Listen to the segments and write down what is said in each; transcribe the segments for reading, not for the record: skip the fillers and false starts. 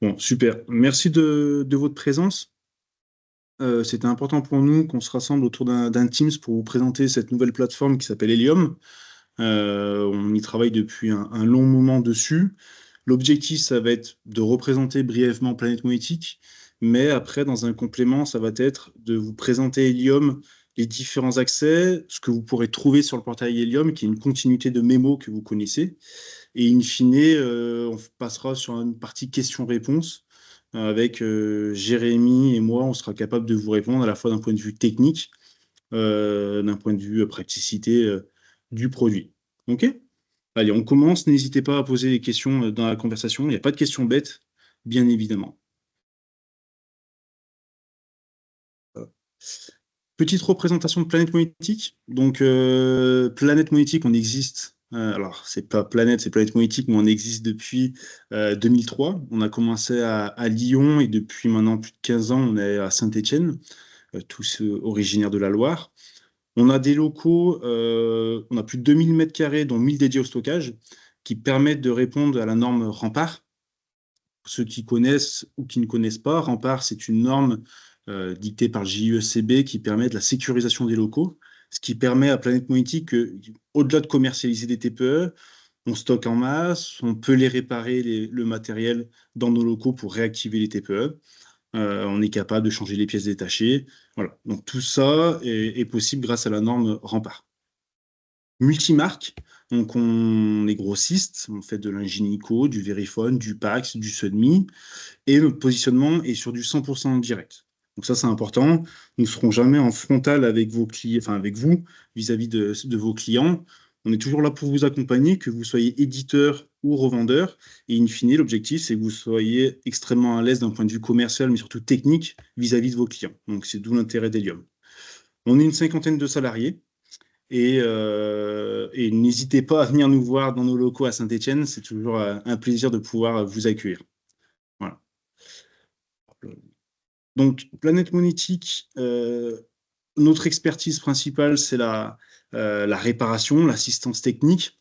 Bon, super. Merci de votre présence. C'était important pour nous qu'on se rassemble autour d'un Teams pour vous présenter cette nouvelle plateforme qui s'appelle Helium. On y travaille depuis un long moment dessus. L'objectif, ça va être de représenter brièvement Planète Monétique, mais après, dans un complément, ça va être de vous présenter Helium, les différents accès, ce que vous pourrez trouver sur le portail Helium, qui est une continuité de mémos que vous connaissez. Et in fine, on passera sur une partie questions-réponses avec Jérémy et moi. On sera capable de vous répondre à la fois d'un point de vue technique, d'un point de vue praticité du produit. OK? Allez, on commence. N'hésitez pas à poser des questions dans la conversation. Il n'y a pas de questions bêtes, bien évidemment. Petite représentation de Planète Monétique. Donc, Planète Monétique, on existe. Alors, c'est pas Planète, c'est Planète Monétique, mais on existe depuis 2003. On a commencé à Lyon et depuis maintenant plus de 15 ans, on est à Saint-Étienne, tous originaires de la Loire. On a des locaux, on a plus de 2000 mètres carrés, dont 1000 dédiés au stockage, qui permettent de répondre à la norme Rempart. Pour ceux qui connaissent ou qui ne connaissent pas, Rempart, c'est une norme dictée par le JIECB qui permet de la sécurisation des locaux, ce qui permet à Planète Monétique que, au-delà de commercialiser des TPE, on stocke en masse, on peut les réparer, le matériel dans nos locaux pour réactiver les TPE. On est capable de changer les pièces détachées. Voilà. Donc tout ça est possible grâce à la norme Rempart. Multimarque, donc on est grossiste, on fait de l'Ingenico, du Verifone, du Pax, du Sudmi, et notre positionnement est sur du 100% direct. Donc ça, c'est important. Nous ne serons jamais en frontal avec vos clients, enfin avec vous, vis-à-vis de vos clients. On est toujours là pour vous accompagner, que vous soyez éditeur ou revendeur. Et in fine, l'objectif, c'est que vous soyez extrêmement à l'aise d'un point de vue commercial, mais surtout technique, vis-à-vis de vos clients. Donc c'est d'où l'intérêt d'Helium. On est une cinquantaine de salariés. Et n'hésitez pas à venir nous voir dans nos locaux à Saint-Étienne. C'est toujours un plaisir de pouvoir vous accueillir. Voilà. Donc, Planète Monétique, notre expertise principale, c'est la réparation, l'assistance technique,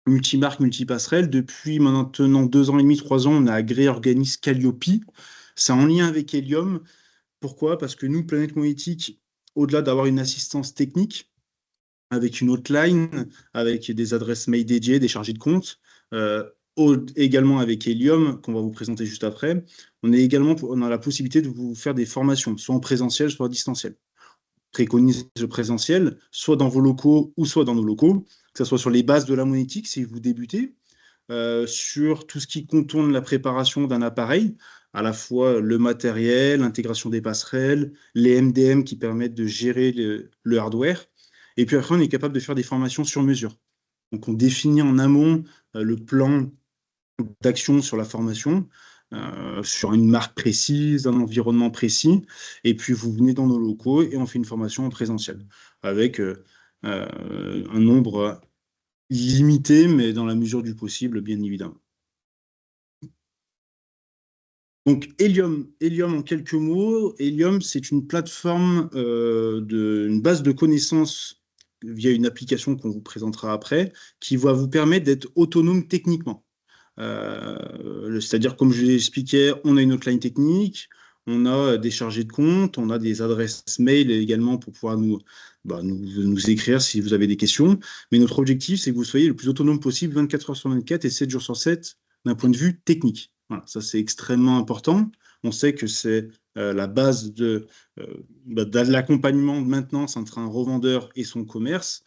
multimarque, multipasserelle. Depuis maintenant 2 ans et demi, 3 ans, on a agréé Organisme Calliope. C'est en lien avec Helium. Pourquoi? Parce que nous, Planète Monétique, au-delà d'avoir une assistance technique, avec une hotline, avec des adresses mail dédiées, des chargés de compte, également avec Helium, qu'on va vous présenter juste après, on a la possibilité de vous faire des formations, soit en présentiel, soit en distanciel. Préconise le présentiel, soit dans vos locaux ou soit dans nos locaux, que ce soit sur les bases de la monétique si vous débutez, sur tout ce qui contourne la préparation d'un appareil, à la fois le matériel, l'intégration des passerelles, les MDM qui permettent de gérer le hardware. Et puis après, on est capable de faire des formations sur mesure. Donc, on définit en amont le plan d'action sur la formation, sur une marque précise, un environnement précis. Et puis, vous venez dans nos locaux et on fait une formation en présentiel avec un nombre limité, mais dans la mesure du possible, bien évidemment. Donc, Helium en quelques mots, Helium, c'est une plateforme, une base de connaissances via une application qu'on vous présentera après, qui va vous permettre d'être autonome techniquement. C'est-à-dire, comme je l'expliquais, on a une hotline technique, on a des chargés de compte, on a des adresses mail également pour pouvoir nous écrire si vous avez des questions. Mais notre objectif, c'est que vous soyez le plus autonome possible 24 heures sur 24 et 7 jours sur 7 d'un point de vue technique. Voilà, ça, c'est extrêmement important. On sait que c'est la base de l'accompagnement de maintenance entre un revendeur et son commerce.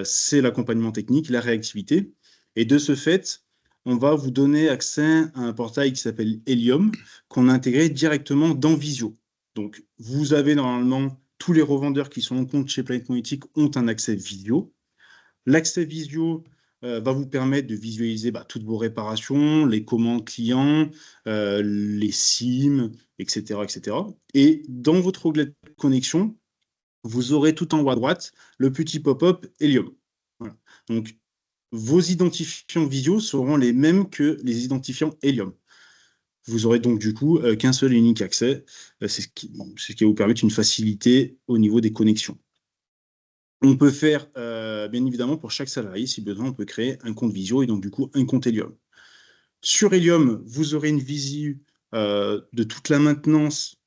C'est l'accompagnement technique, la réactivité. Et de ce fait, on va vous donner accès à un portail qui s'appelle Helium, qu'on a intégré directement dans Visio. Donc, vous avez normalement tous les revendeurs qui sont en compte chez Planet Monétique ont un accès Visio. L'accès Visio va vous permettre de visualiser toutes vos réparations, les commandes clients, les SIM, etc., etc. Et dans votre onglet de connexion, vous aurez tout en haut à droite le petit pop-up Helium. Voilà. Donc, vos identifiants Visio seront les mêmes que les identifiants Helium. Vous aurez donc du coup qu'un seul et unique accès. C'est ce qui va vous permettre une facilité au niveau des connexions. On peut faire, bien évidemment, pour chaque salarié, si besoin, on peut créer un compte Visio et donc du coup un compte Helium. Sur Helium, vous aurez une visu de toute la maintenance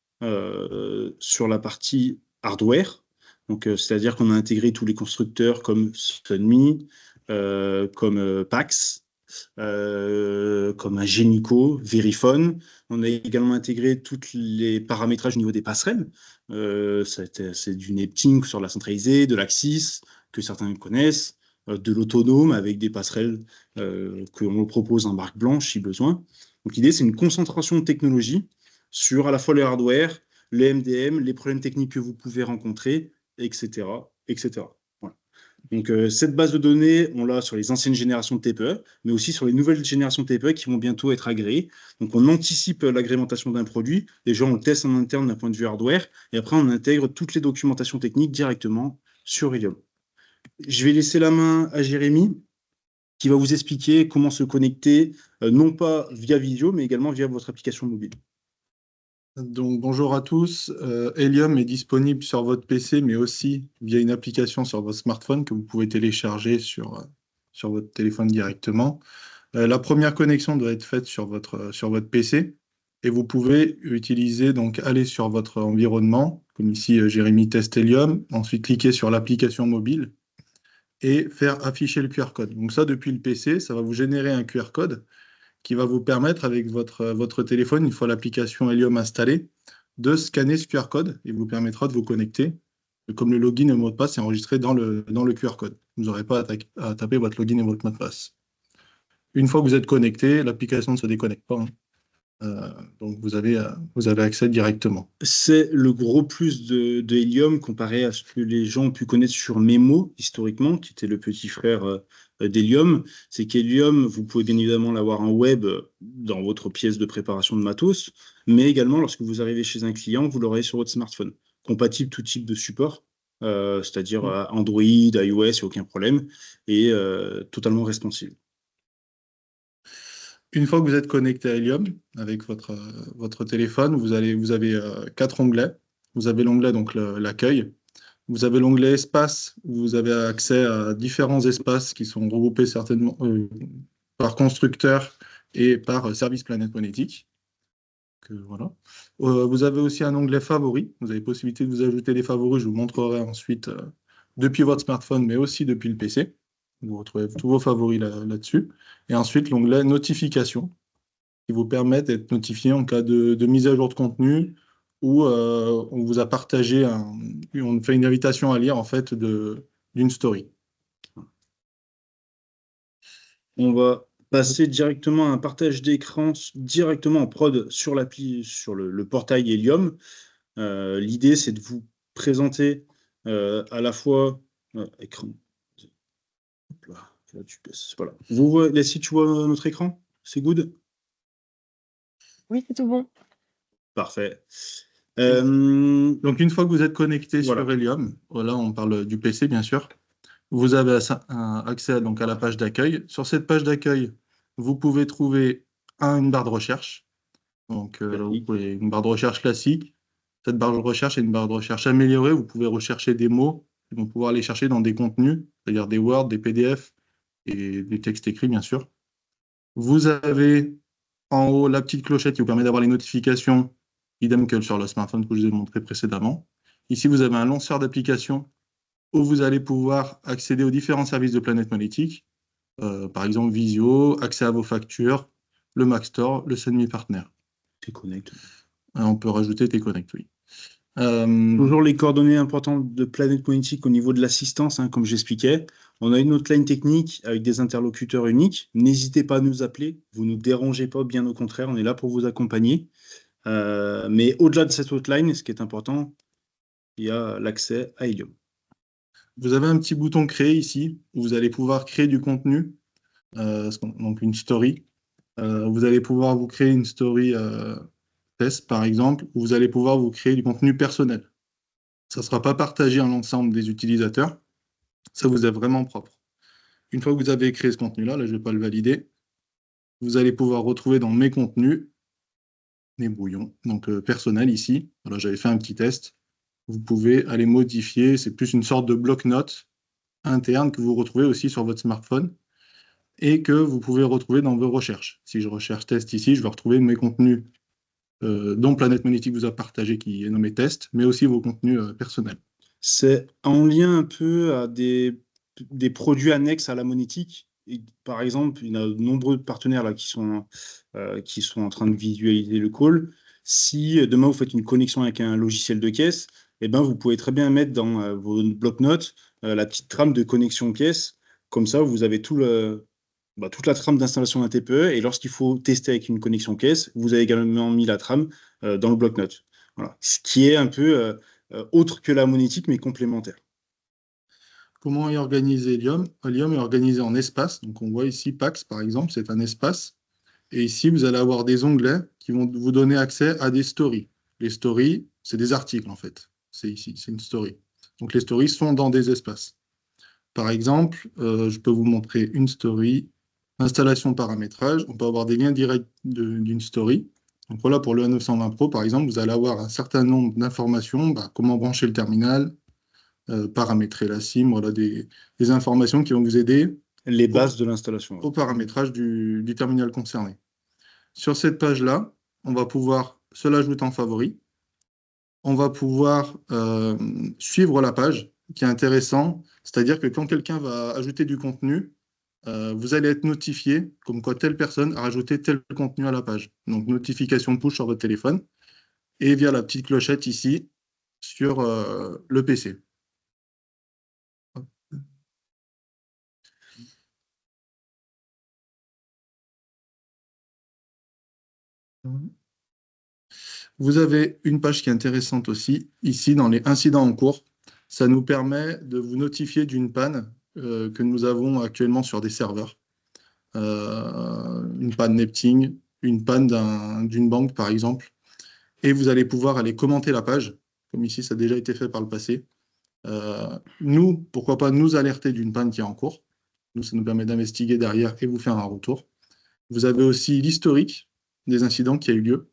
sur la partie hardware. Donc, c'est-à-dire qu'on a intégré tous les constructeurs comme Sunmi, comme Pax, comme un Ingenico, Verifone. On a également intégré tous les paramétrages au niveau des passerelles. C'est du Neptune sur la centralisée, de l'Axis, que certains connaissent, de l'autonome avec des passerelles que l'on propose en marque blanche si besoin. Donc l'idée, c'est une concentration de technologie sur à la fois le hardware, les MDM, les problèmes techniques que vous pouvez rencontrer, etc., etc. Voilà. Donc, cette base de données, on l'a sur les anciennes générations de TPE, mais aussi sur les nouvelles générations de TPE qui vont bientôt être agréées. Donc, on anticipe l'agrémentation d'un produit. Déjà, on le teste en interne d'un point de vue hardware, et après, on intègre toutes les documentations techniques directement sur Helium. Je vais laisser la main à Jérémy, qui va vous expliquer comment se connecter, non pas via vidéo, mais également via votre application mobile. Donc, bonjour à tous. Helium est disponible sur votre PC, mais aussi via une application sur votre smartphone que vous pouvez télécharger sur votre téléphone directement. La première connexion doit être faite sur votre PC et vous pouvez utiliser, donc aller sur votre environnement, comme ici Jérémy teste Helium, ensuite cliquer sur l'application mobile et faire afficher le QR code. Donc ça, depuis le PC, ça va vous générer un QR code qui va vous permettre, avec votre téléphone, une fois l'application Helium installée, de scanner ce QR code et vous permettra de vous connecter. Et comme le login et le mot de passe est enregistré dans le QR code. Vous n'aurez pas à taper votre login et votre mot de passe. Une fois que vous êtes connecté, l'application ne se déconnecte pas, hein. Donc vous avez accès directement. C'est le gros plus de Helium comparé à ce que les gens ont pu connaître sur Memo, historiquement, qui était le petit frère d'Helium. C'est qu'Helium, vous pouvez bien évidemment l'avoir en web dans votre pièce de préparation de matos, mais également lorsque vous arrivez chez un client, vous l'aurez sur votre smartphone. Compatible tout type de support, c'est-à-dire Android, iOS, il n'y a aucun problème, et totalement responsive. Une fois que vous êtes connecté à Helium avec votre téléphone, vous avez 4 onglets. Vous avez l'onglet donc l'accueil. Vous avez l'onglet espace où vous avez accès à différents espaces qui sont regroupés certainement par constructeur et par service Planète Monétique. Voilà. Vous avez aussi un onglet favoris. Vous avez possibilité de vous ajouter des favoris. Je vous montrerai ensuite depuis votre smartphone, mais aussi depuis le PC. Vous retrouvez tous vos favoris là-dessus. Et ensuite, l'onglet notification qui vous permet d'être notifié en cas de mise à jour de contenu ou on vous a partagé, on fait une invitation à lire en fait d'une story. On va passer directement à un partage d'écran directement en prod sur l'appli, sur le portail Helium. L'idée, c'est de vous présenter à la fois écran. Hop là, tu baisses, voilà. Leslie, tu vois notre écran? C'est good? Oui, c'est tout bon. Parfait. Donc, une fois que vous êtes connecté voilà. sur Helium, voilà, on parle du PC bien sûr, vous avez accès donc, à la page d'accueil. Sur cette page d'accueil, vous pouvez trouver une barre de recherche. Donc, vous pouvez une barre de recherche classique. Cette barre de recherche est une barre de recherche améliorée. Vous pouvez rechercher des mots qui vont pouvoir les chercher dans des contenus, c'est-à-dire des Word, des PDF et des textes écrits, bien sûr. Vous avez en haut la petite clochette qui vous permet d'avoir les notifications, idem que sur le smartphone que je vous ai montré précédemment. Ici, vous avez un lanceur d'applications où vous allez pouvoir accéder aux différents services de Planète Monétique, par exemple Visio, accès à vos factures, le Mac Store, le Sunmi Partner. T-Connect. On peut rajouter T-Connect, oui. Toujours les coordonnées importantes de Planète Monétique au niveau de l'assistance, hein, comme j'expliquais. On a une hotline technique avec des interlocuteurs uniques. N'hésitez pas à nous appeler, vous ne nous dérangez pas, bien au contraire, on est là pour vous accompagner. Mais au-delà de cette hotline, ce qui est important, il y a l'accès à Helium. Vous avez un petit bouton créer ici, où vous allez pouvoir créer du contenu, donc une story. Vous allez pouvoir vous créer une story test, par exemple, où vous allez pouvoir vous créer du contenu personnel. Ça ne sera pas partagé à l'ensemble des utilisateurs. Ça vous est vraiment propre. Une fois que vous avez créé ce contenu-là, là je ne vais pas le valider, vous allez pouvoir retrouver dans mes contenus, mes brouillons, donc personnel ici. Voilà, j'avais fait un petit test. Vous pouvez aller modifier, c'est plus une sorte de bloc-notes interne que vous retrouvez aussi sur votre smartphone et que vous pouvez retrouver dans vos recherches. Si je recherche test ici, je vais retrouver mes contenus dont Planète Monétique vous a partagé, qui est nommé test, mais aussi vos contenus personnels. C'est en lien un peu à des produits annexes à la monétique. Et, par exemple, il y a de nombreux partenaires là, qui sont en train de visualiser le call. Si demain vous faites une connexion avec un logiciel de caisse, eh ben, vous pouvez très bien mettre dans vos bloc-notes la petite trame de connexion caisse. Comme ça, vous avez toute la trame d'installation d'un TPE. Et lorsqu'il faut tester avec une connexion caisse, vous avez également mis la trame dans le bloc-notes. Voilà. Ce qui est un peu autre que la monétique, mais complémentaire. Comment est organisé Helium? Helium est organisé en espaces. Donc, on voit ici Pax, par exemple, c'est un espace. Et ici, vous allez avoir des onglets qui vont vous donner accès à des stories. Les stories, c'est des articles, en fait. C'est ici, c'est une story. Donc, les stories sont dans des espaces. Par exemple, je peux vous montrer une story, installation paramétrage. On peut avoir des liens directs d'une story. Donc voilà, pour le A920 Pro, par exemple, vous allez avoir un certain nombre d'informations, comment brancher le terminal, paramétrer la SIM, voilà, des informations qui vont vous aider Les bases de l'installation. au paramétrage du terminal concerné. Sur cette page-là, on va pouvoir se l'ajouter en favori. On va pouvoir suivre la page, qui est intéressant. C'est-à-dire que quand quelqu'un va ajouter du contenu, vous allez être notifié comme quoi telle personne a rajouté tel contenu à la page. Donc, notification push sur votre téléphone et via la petite clochette ici sur le PC. Vous avez une page qui est intéressante aussi, ici dans les incidents en cours. Ça nous permet de vous notifier d'une panne que nous avons actuellement sur des serveurs. Une panne Nepting, une panne d'une banque par exemple. Et vous allez pouvoir aller commenter la page, comme ici ça a déjà été fait par le passé. Nous, pourquoi pas nous alerter d'une panne qui est en cours. Nous, ça nous permet d'investiguer derrière et vous faire un retour. Vous avez aussi l'historique des incidents qui a eu lieu.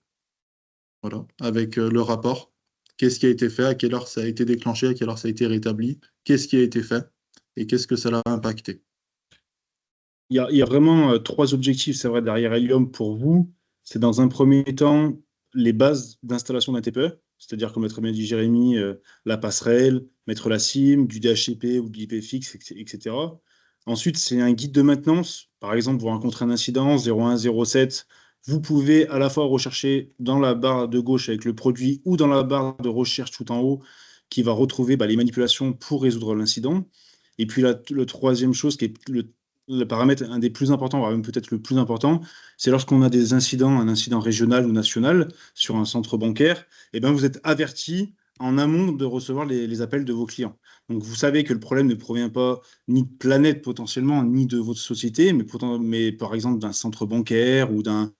Voilà, avec le rapport. Qu'est-ce qui a été fait, à quelle heure ça a été déclenché, à quelle heure ça a été rétabli, qu'est-ce qui a été fait et qu'est-ce que ça l'a impacté. Il y a vraiment trois objectifs, c'est vrai, derrière Helium pour vous. C'est dans un premier temps les bases d'installation d'un TPE, c'est-à-dire, comme l'a très bien dit Jérémy, la passerelle, mettre la SIM, du DHCP ou de l'IPFix, etc. Ensuite, c'est un guide de maintenance. Par exemple, vous rencontrez un incident 01, 07, vous pouvez à la fois rechercher dans la barre de gauche avec le produit ou dans la barre de recherche tout en haut qui va retrouver les manipulations pour résoudre l'incident. Et puis le troisième chose qui est le paramètre un des plus importants, voire même peut-être le plus important, c'est lorsqu'on a des incidents, un incident régional ou national sur un centre bancaire, et ben vous êtes averti en amont de recevoir les appels de vos clients. Donc vous savez que le problème ne provient pas ni de Planète potentiellement, ni de votre société, mais par exemple d'un centre bancaire ou d'un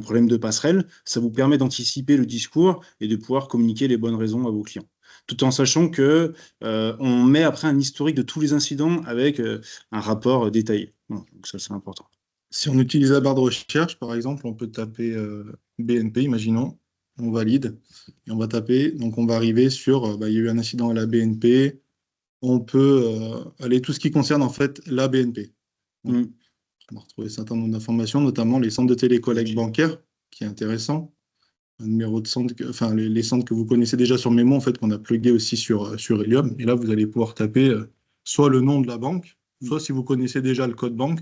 problème de passerelle. Ça vous permet d'anticiper le discours et de pouvoir communiquer les bonnes raisons à vos clients. Tout en sachant que on met après un historique de tous les incidents avec un rapport détaillé. Bon, donc ça, c'est important. Si on utilise la barre de recherche, par exemple, on peut taper BNP, imaginons, on valide, et on va taper, donc on va arriver sur, il y a eu un incident à la BNP, on peut aller tout ce qui concerne en fait la BNP. On va retrouver un certain nombre d'informations, notamment les centres de télécollecte bancaire, qui est intéressant. Un numéro de centre, enfin les centres que vous connaissez déjà sur Memo, en fait, qu'on a plugué aussi sur Helium. Et là, vous allez pouvoir taper soit le nom de la banque, soit si vous connaissez déjà le code banque,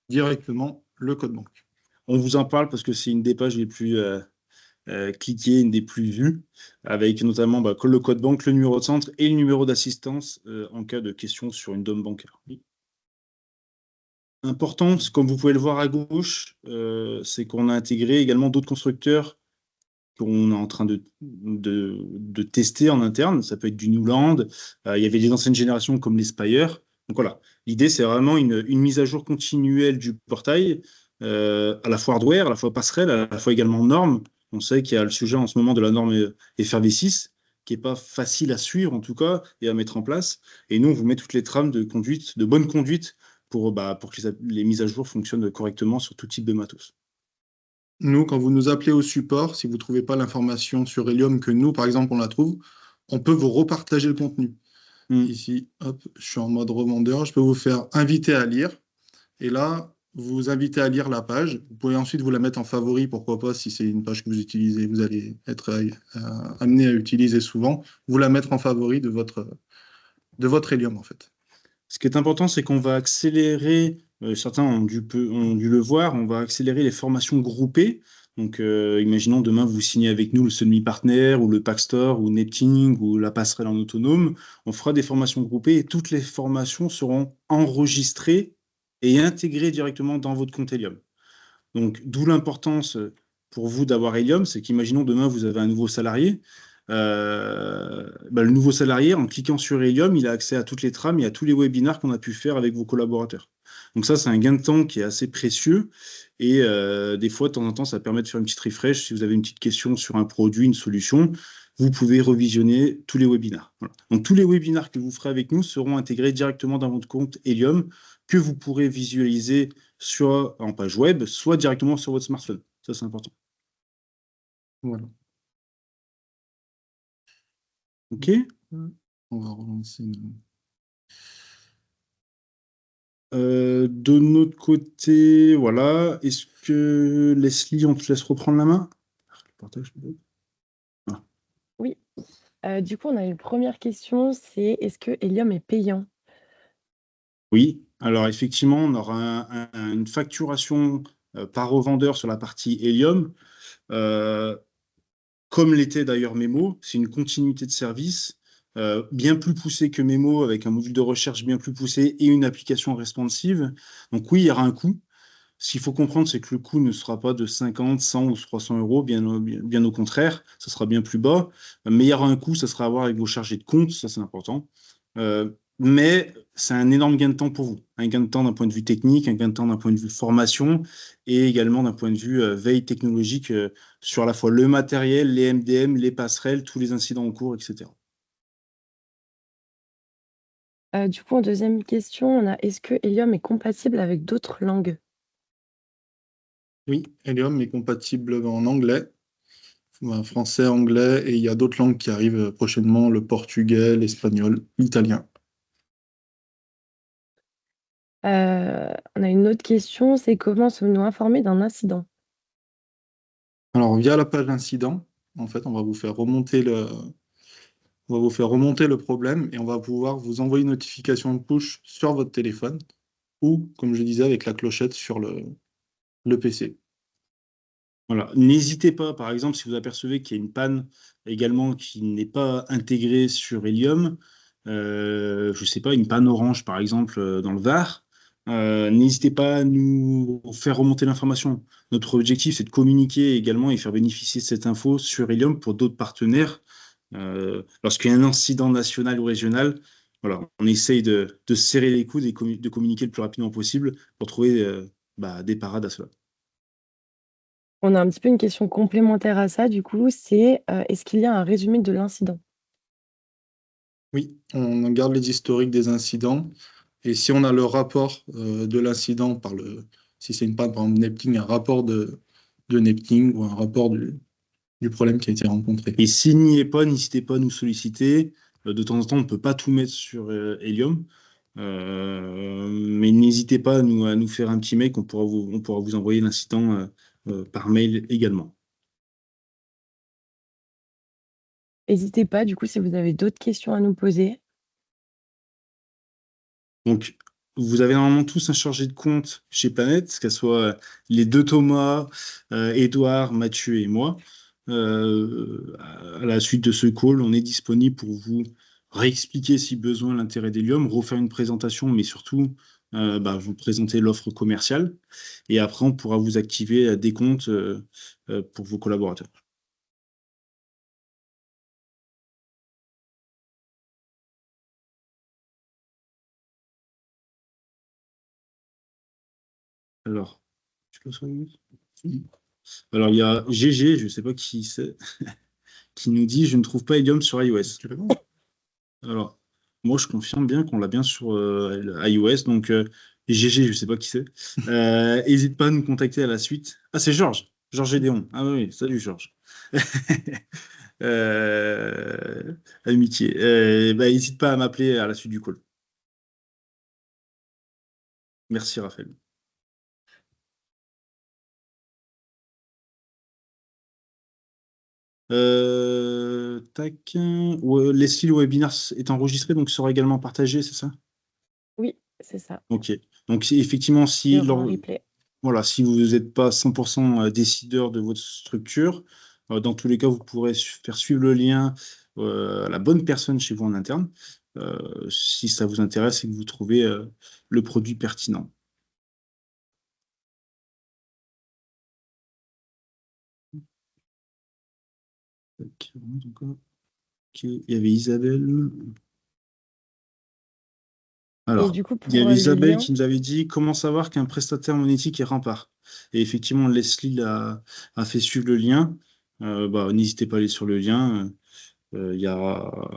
directement le code banque. On vous en parle parce que c'est une des pages les plus cliquées, une des plus vues, avec notamment le code banque, le numéro de centre et le numéro d'assistance en cas de question sur une DOM bancaire. Important, comme vous pouvez le voir à gauche, c'est qu'on a intégré également d'autres constructeurs qu'on est en train de tester en interne. Ça peut être du Newland. Il y avait des anciennes générations comme les Spire. Donc voilà, l'idée, c'est vraiment une mise à jour continuelle du portail, à la fois hardware, à la fois passerelle, à la fois également norme. On sait qu'il y a le sujet en ce moment de la norme FRV6, qui n'est pas facile à suivre en tout cas, et à mettre en place. Et nous, on vous met toutes les trames de conduite, de bonne conduite, pour que les mises à jour fonctionnent correctement sur tout type de matos. Nous, quand vous nous appelez au support, si vous ne trouvez pas l'information sur Helium que nous, par exemple, on la trouve, on peut vous repartager le contenu. Ici, hop, je suis en mode revendeur, je peux vous faire inviter à lire. Et là, vous inviter à lire la page. Vous pouvez ensuite vous la mettre en favori, pourquoi pas, si c'est une page que vous utilisez, vous allez être amené à utiliser souvent, vous la mettre en favori de votre Helium, en fait. Ce qui est important, c'est qu'on va accélérer, certains ont dû le voir, on va accélérer les formations groupées. Donc, imaginons demain, vous signez avec nous le semi-partner ou le pack store ou Netting ou la passerelle en autonome. On fera des formations groupées et toutes les formations seront enregistrées et intégrées directement dans votre compte Helium. Donc, d'où l'importance pour vous d'avoir Helium, c'est qu'imaginons demain, vous avez un nouveau salarié. Le nouveau salarié, en cliquant sur Helium, il a accès à toutes les trames et à tous les webinars qu'on a pu faire avec vos collaborateurs. Donc ça, c'est un gain de temps qui est assez précieux. Et des fois, de temps en temps, ça permet de faire une petite refresh. Si vous avez une petite question sur un produit, une solution, vous pouvez revisionner tous les webinars. Voilà. Donc tous les webinars que vous ferez avec nous seront intégrés directement dans votre compte Helium, que vous pourrez visualiser soit en page web, soit directement sur votre smartphone. Ça, c'est important. Voilà. OK. On va relancer. De notre côté, voilà. Est-ce que Leslie, on te laisse reprendre la main? Partage, peut-être. Oui. Du coup, on a une première question, c'est est-ce que Helium est payant? Oui. Alors, effectivement, on aura une facturation par revendeur sur la partie Helium. Comme l'était d'ailleurs Memo, c'est une continuité de service bien plus poussée que Memo, avec un module de recherche bien plus poussé et une application responsive. Donc oui, il y aura un coût. Ce qu'il faut comprendre, c'est que le coût ne sera pas de 50, 100 ou 300 euros, bien au contraire, ça sera bien plus bas. Mais il y aura un coût, ça sera à voir avec vos chargés de compte, ça c'est important. Mais c'est un énorme gain de temps pour vous. Un gain de temps d'un point de vue technique, un gain de temps d'un point de vue formation et également d'un point de vue veille technologique sur à la fois le matériel, les MDM, les passerelles, tous les incidents en cours, etc. Du coup, en deuxième question, on a est-ce que Helium est compatible avec d'autres langues? Oui, Helium est compatible en anglais, français, anglais, et il y a d'autres langues qui arrivent prochainement, le portugais, l'espagnol, l'italien. On a une autre question, c'est comment sommes-nous informés d'un incident? Alors, via la page d'incident, en fait, on va vous faire remonter le problème et on va pouvoir vous envoyer une notification de push sur votre téléphone ou, comme je disais, avec la clochette sur le PC. Voilà. N'hésitez pas, par exemple, si vous apercevez qu'il y a une panne également qui n'est pas intégrée sur Helium, je ne sais pas, une panne orange, par exemple, dans le Var, n'hésitez pas à nous faire remonter l'information. Notre objectif, c'est de communiquer également et faire bénéficier de cette info sur Helium pour d'autres partenaires. Lorsqu'il y a un incident national ou régional, voilà, on essaye de serrer les coudes et de communiquer le plus rapidement possible pour trouver des parades à cela. On a un petit peu une question complémentaire à ça, du coup, c'est est-ce qu'il y a un résumé de l'incident? Oui, on garde les historiques des incidents et si on a le rapport de l'incident si c'est une panne par exemple Nepting, un rapport de Nepting ou un rapport du problème qui a été rencontré. Et s'il n'y est pas, n'hésitez pas à nous solliciter. De temps en temps, on ne peut pas tout mettre sur Helium. Mais n'hésitez pas à nous faire un petit mail on pourra vous envoyer l'incident par mail également. N'hésitez pas, du coup, si vous avez d'autres questions à nous poser. Donc, vous avez normalement tous un chargé de compte chez Planète, qu'ce soit les deux Thomas, Edouard, Mathieu et moi. À la suite de ce call, on est disponible pour vous réexpliquer si besoin l'intérêt d'Helium, refaire une présentation, mais surtout vous présenter l'offre commerciale. Et après, on pourra vous activer des comptes pour vos collaborateurs. Alors, alors, il y a GG, je ne sais pas qui c'est, qui nous dit: Je ne trouve pas Helium sur iOS. Alors, moi, je confirme bien qu'on l'a bien sur iOS. Donc, GG, je ne sais pas qui c'est. N'hésite pas à nous contacter à la suite. Ah, c'est Georges. Georges Gédéon. Ah oui, salut Georges. Amitié. N'hésite pas à m'appeler à la suite du call. Merci Raphaël. Tac. Ouais, Leslie, le webinaire est enregistré, donc sera également partagé, c'est ça? Oui, c'est ça. Ok. Donc, effectivement, Il y aura un replay. voilà, si vous n'êtes pas 100% décideur de votre structure, dans tous les cas, vous pourrez faire suivre le lien à la bonne personne chez vous en interne, si ça vous intéresse et que vous trouvez le produit pertinent. Ok, il y avait Isabelle. Et Alors, du coup, il y pour avait le Isabelle lien, qui nous avait dit comment savoir qu'un prestataire monétique est rempart. Et effectivement, Leslie a fait suivre le lien. N'hésitez pas à aller sur le lien. Il y aura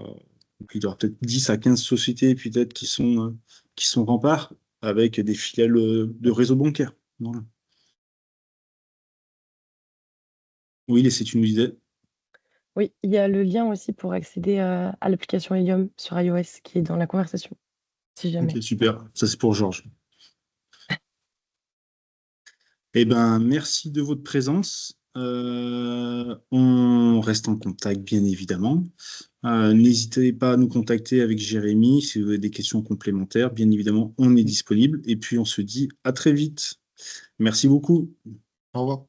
peut-être 10 à 15 sociétés peut-être qui sont remparts avec des filiales de réseau bancaire. Voilà. Oui, c'est une idée. oui, il y a le lien aussi pour accéder à l'application Helium sur iOS qui est dans la conversation, si jamais. Ok, super. Ça, c'est pour Georges. Eh ben, merci de votre présence. On reste en contact, bien évidemment. N'hésitez pas à nous contacter avec Jérémy si vous avez des questions complémentaires. Bien évidemment, on est disponible. Et puis, on se dit à très vite. Merci beaucoup. Au revoir.